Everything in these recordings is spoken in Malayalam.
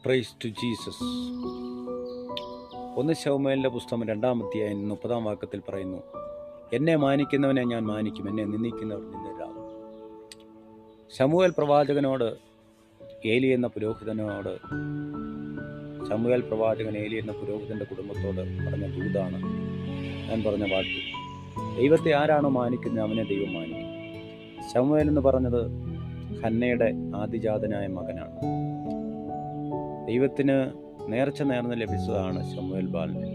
Price to Jesus. 1 ശമൂവേലിൻ്റെ പുസ്തകം 2-ാം അധ്യായം 30-ാം വാക്യത്തിൽ പറയുന്നു, എന്നെ മാനിക്കുന്നവനെ ഞാൻ മാനിക്കും, എന്നെ നിന്ദിക്കുന്നവർ നിന്ദരാകും. ശമൂവേൽ പ്രവാചകനോട് ഏലി എന്ന പുരോഹിതൻ്റെ കുടുംബത്തോട് പറഞ്ഞ ദൂതാണ് ഞാൻ പറഞ്ഞ വാക്യം. ദൈവത്തെ ആരാണോ മാനിക്കുന്നത് അവനെ ദൈവം മാനിക്കും. ശമൂവേൽ എന്ന് പറഞ്ഞത് ഹന്നയുടെ ആദിജാതനായ മകനാണ്. ദൈവത്തിന് നേർച്ച നേർന്ന് ലഭിച്ചതാണ് ശമൂവേൽ ബാലന്.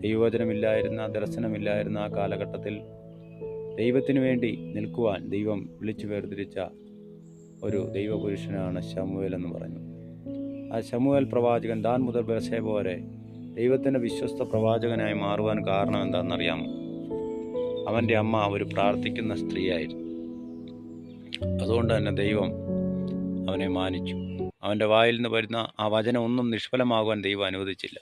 ദൈവവചനമില്ലായിരുന്ന, ദർശനമില്ലായിരുന്ന ആ കാലഘട്ടത്തിൽ ദൈവത്തിനു വേണ്ടി നിൽക്കുവാൻ ദൈവം വിളിച്ചു വേർതിരിച്ച ഒരു ദൈവപുരുഷനാണ് ശമൂവേൽ എന്ന് പറയുന്നത്. ആ ശമൂവേൽ പ്രവാചകൻ ദാൻ മുതൽ ബേർശേബ വരെ ദൈവത്തിൻ്റെ വിശ്വസ്ത പ്രവാചകനായി മാറുവാൻ കാരണം എന്താണെന്നറിയാമോ? അവൻ്റെ അമ്മ ഒരു പ്രാർത്ഥിക്കുന്ന സ്ത്രീയായിരുന്നു. അതുകൊണ്ട് തന്നെ ദൈവം അവനെ മാനിച്ചു. അവൻ്റെ വായിൽ നിന്ന് വരുന്ന ആ വചനം ഒന്നും നിഷ്ഫലമാകുവാൻ ദൈവം അനുവദിച്ചില്ല.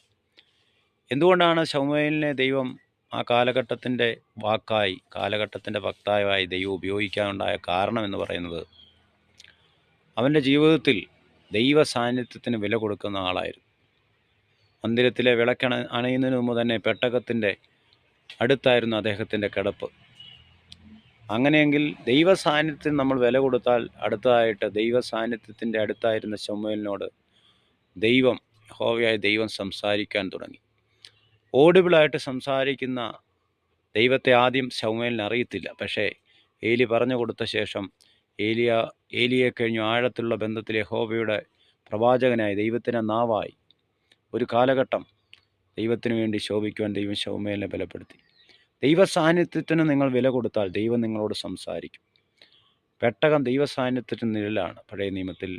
എന്തുകൊണ്ടാണ് ശമൂവേലിനെ ദൈവം ആ കാലഘട്ടത്തിൻ്റെ വാക്കായി, കാലഘട്ടത്തിൻ്റെ വക്താവായി ദൈവം ഉപയോഗിക്കാനുണ്ടായ കാരണം എന്ന് പറയുന്നത്, അവൻ്റെ ജീവിതത്തിൽ ദൈവ സാന്നിധ്യത്തിന് വില കൊടുക്കുന്ന ആളായിരുന്നു. മന്ദിരത്തിലെ വിളക്ക് അണയുന്നതിന് മുമ്പ് തന്നെ പെട്ടകത്തിൻ്റെ അടുത്തായിരുന്നു അദ്ദേഹത്തിൻ്റെ കിടപ്പ്. അങ്ങനെയെങ്കിൽ ദൈവ സാന്നിധ്യത്തിന് നമ്മൾ വില കൊടുത്താൽ അടുത്തതായിട്ട് ദൈവ സാന്നിധ്യത്തിൻ്റെ അടുത്തായിരുന്ന ശമൂവേലിനോട് യഹോവയായ ദൈവം സംസാരിക്കാൻ തുടങ്ങി. ഓഡിബിളായിട്ട് സംസാരിക്കുന്ന ദൈവത്തെ ആദ്യം ശമൂവേലിന് അറിയത്തില്ല. പക്ഷേ ഏലി പറഞ്ഞു കൊടുത്ത ശേഷം ഏലിയെ കഴിഞ്ഞു ആഴത്തിലുള്ള ബന്ധത്തിൽ യഹോവയുടെ പ്രവാചകനായി, ദൈവത്തിൻ്റെ നാവായി ഒരു കാലഘട്ടം ദൈവത്തിന് വേണ്ടി ശോഭിക്കുവാൻ ദൈവം ശമൂവേലിനെ ബലപ്പെടുത്തി. ദൈവ സാന്നിധ്യത്തിന് നിങ്ങൾ വില കൊടുത്താൽ ദൈവം നിങ്ങളോട് സംസാരിക്കും. പെട്ടകം ദൈവ സാന്നിധ്യത്തിന് നിഴലാണ് പഴയ നിയമത്തിൽ.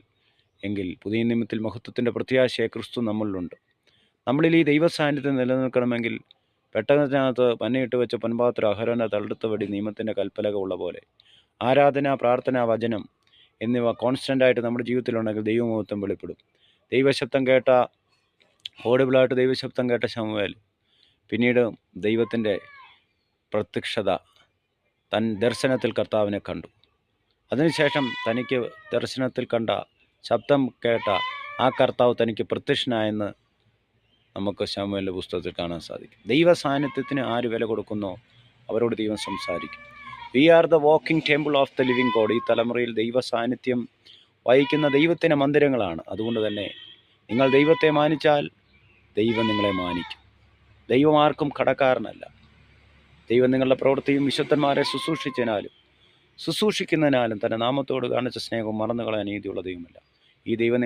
എങ്കിൽ പുതിയ നിയമത്തിൽ മഹത്വത്തിൻ്റെ പ്രത്യാശയായ ക്രിസ്തു നമ്മളിലുണ്ട്. നമ്മളിൽ ഈ ദൈവ സാന്നിധ്യം നിലനിൽക്കണമെങ്കിൽ പെട്ടകത്തിനകത്ത് പന്നയിട്ട് വെച്ച പൊൻപാത്രം, അഹരോന്റെ തള്ളത്ത് വടി, നിയമത്തിൻ്റെ കൽപ്പലക ഉള്ള പോലെ ആരാധന, പ്രാർത്ഥന, വചനം എന്നിവ കോൺസ്റ്റൻ്റായിട്ട് നമ്മുടെ ജീവിതത്തിലുണ്ടെങ്കിൽ ദൈവമഹത്വം വെളിപ്പെടും. ഓഡിബിളായിട്ട് ദൈവശബ്ദം കേട്ട ശമൂവേൽ പിന്നീട് ദൈവത്തിൻ്റെ പ്രത്യക്ഷത, ദർശനത്തിൽ കർത്താവിനെ കണ്ടു. അതിനുശേഷം തനിക്ക് ദർശനത്തിൽ കണ്ട, ശബ്ദം കേട്ട ആ കർത്താവ് തനിക്ക് പ്രത്യക്ഷനായെന്ന് നമുക്ക് ശമൂവേലിൻ്റെ പുസ്തകത്തിൽ കാണാൻ സാധിക്കും. ദൈവ സാന്നിധ്യത്തിന് ആര് വില കൊടുക്കുന്നോ അവരോട് ദൈവം സംസാരിക്കും. We are the walking temple of the living God. ഈ തലമുറയിൽ ദൈവ സാന്നിധ്യം വഹിക്കുന്ന ദൈവത്തിൻ്റെ മന്ദിരങ്ങളാണ്. അതുകൊണ്ട് തന്നെ നിങ്ങൾ ദൈവത്തെ മാനിച്ചാൽ ദൈവം നിങ്ങളെ മാനിക്കും. ദൈവം ആർക്കും കടക്കാരനല്ല. ദൈവം നിങ്ങളുടെ പ്രവൃത്തിയും വിശുദ്ധന്മാരെ ശുശ്രൂഷിക്കുന്നതിനാലും തൻ്റെ നാമത്തോട് കാണിച്ച സ്നേഹവും മറന്നു കളയാൻ നീതിയുള്ള ദൈവമല്ല. ഈ ദൈവം